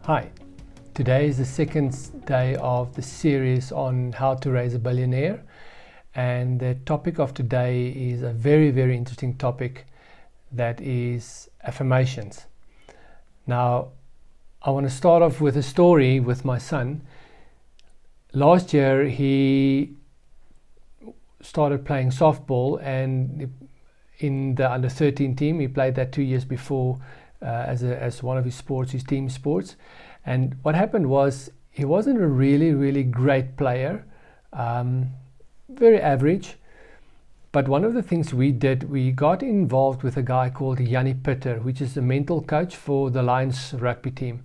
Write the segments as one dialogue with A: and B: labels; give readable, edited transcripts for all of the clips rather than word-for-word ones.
A: Hi, today is the second day of the series on how to raise a billionaire, and the topic of today is a very interesting topic, that is affirmations. Now, I want to start off with a story with my son. Last year he started playing softball, and in the under 13 team. He played that 2 years before as one of his sports, his team sports. And what happened was, he wasn't a really great player, very average. But one of the things we did, we got involved with a guy called Yanni Pitter, which is a mental coach for the Lions rugby team.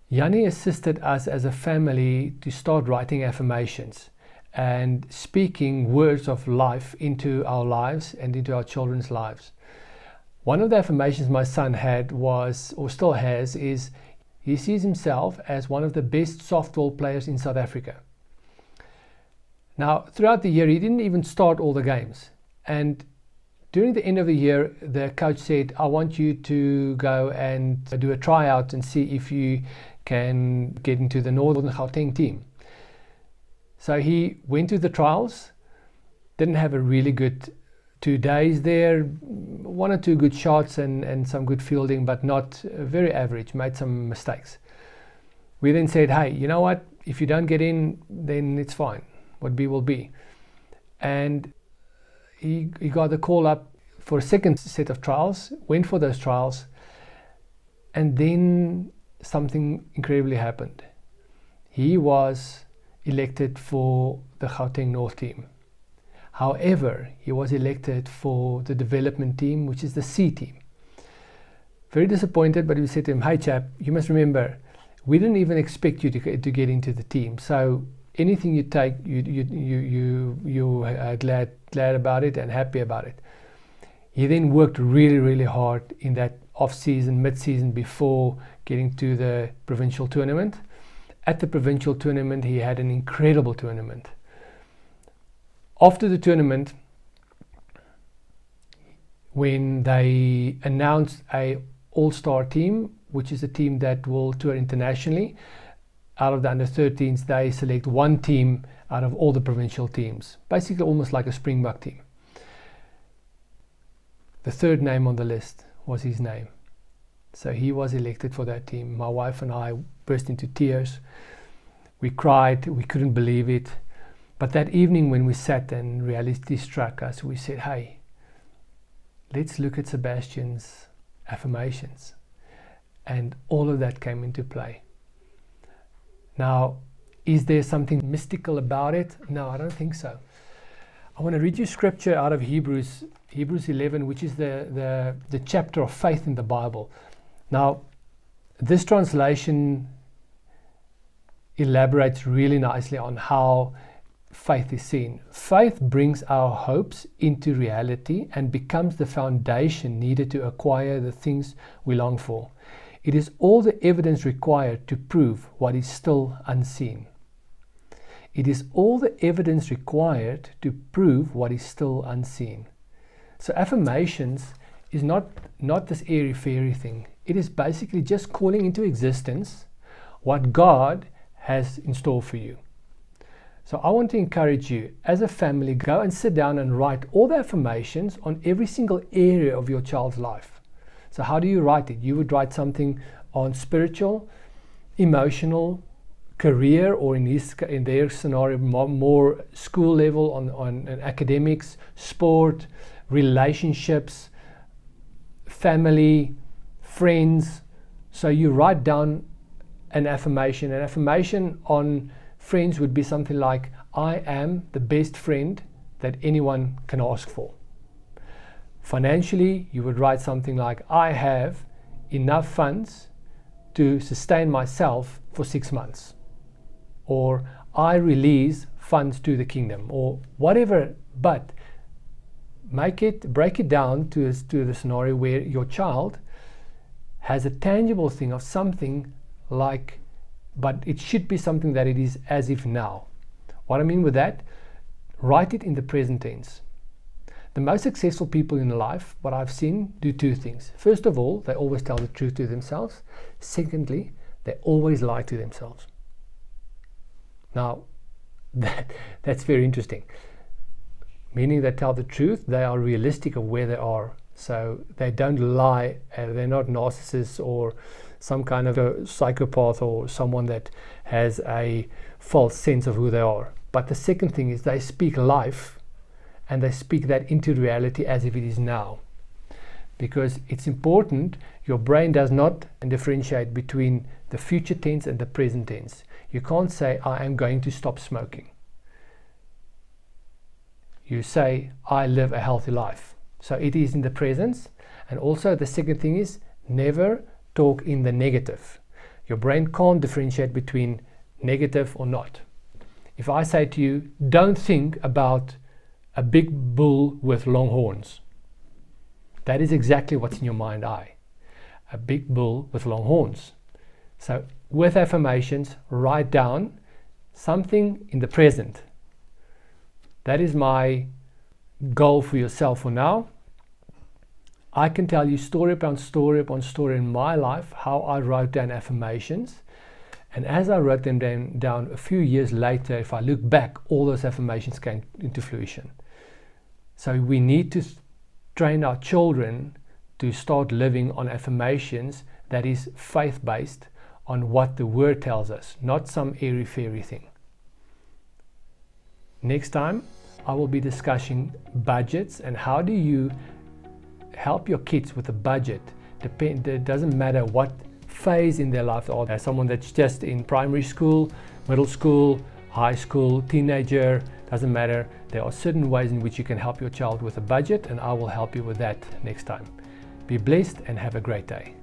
A: Yanni assisted us as a family to start writing affirmations and speaking words of life into our lives and into our children's lives. One of the affirmations my son had was, or still has, is he sees himself as one of the best softball players in South Africa. Now, throughout the year, he didn't even start all the games. And during the end of the year, the coach said, I want you to go and do a tryout and see if you can get into the Northern Gauteng team. So he went to the trials, didn't have a really good 2 days there, 1 or 2 good shots and some good fielding, but not very average, made some mistakes. We then said, hey, you know what, if you don't get in, then it's fine, what be will be. And he got the call up for a second set of trials, went for those trials, and then something incredibly happened. He was elected for the Gauteng North team. However, he was elected for the development team, which is the C team. Very disappointed, but we said to him, hey chap, you must remember, we didn't even expect you to get into the team. So anything you take, you are glad about it and happy about it. He then worked really hard in that off-season, mid-season, before getting to the provincial tournament. At the provincial tournament, he had an incredible tournament. After the tournament, when they announced a all-star team, which is a team that will tour internationally, out of the under 13s, they select one team out of all the provincial teams, basically almost like a Springbok team. The third name on the list was his name. So he was elected for that team. My wife and I burst into tears. We cried, we couldn't believe it. But that evening when we sat and reality struck us, we said, hey, let's look at Sebastian's affirmations. And all of that came into play. Now, is there something mystical about it? No, I don't think so. I want to read you scripture out of Hebrews 11, which is the chapter of faith in the Bible. Now, this translation elaborates really nicely on how faith is seen. Faith brings our hopes into reality and becomes the foundation needed to acquire the things we long for. It is all the evidence required to prove what is still unseen. It is all the evidence required to prove what is still unseen. So affirmations is not this airy-fairy thing. It is basically just calling into existence what God has in store for you. So I want to encourage you, as a family, go and sit down and write all the affirmations on every single area of your child's life. So how do you write it? You would write something on spiritual, emotional, career, or in their scenario, more school level, on academics, sport, relationships, family, friends. So you write down an affirmation. An affirmation on friends would be something like, I am the best friend that anyone can ask for. Financially, you would write something like, I have enough funds to sustain myself for 6 months. Or I release funds to the kingdom, or whatever. But break it down to the scenario where your child has a tangible thing of something like, but it should be something that it is as if now. What I mean with that, write it in the present tense. The most successful people in life, what I've seen, do 2 things. First of all, they always tell the truth to themselves. Secondly, They always lie to themselves. Now, that's very interesting. Meaning they tell the truth, they are realistic of where they are. So they don't lie, they're not narcissists or some kind of a psychopath or someone that has a false sense of who they are. But the second thing is they speak life, and they speak that into reality as if it is now. Because it's important, your brain does not differentiate between the future tense and the present tense. You can't say, I am going to stop smoking. You say, I live a healthy life. So it is in the present. And also the second thing is, never talk in the negative. Your brain can't differentiate between negative or not. If I say to you, don't think about a big bull with long horns, that is exactly what's in your mind eye. A big bull with long horns. So with affirmations, write down something in the present. That is my goal for yourself for now. I can tell you story upon story upon story in my life how I wrote down affirmations. And as I wrote them down a few years later, if I look back, all those affirmations came into fruition. So we need to train our children to start living on affirmations that is faith-based on what the word tells us, not some airy-fairy thing. Next time, I will be discussing budgets and how do you help your kids with a budget. It doesn't matter what phase in their life they are. As someone that's just in primary school, middle school, high school, teenager, doesn't matter. There are certain ways in which you can help your child with a budget, and I will help you with that next time. Be blessed and have a great day.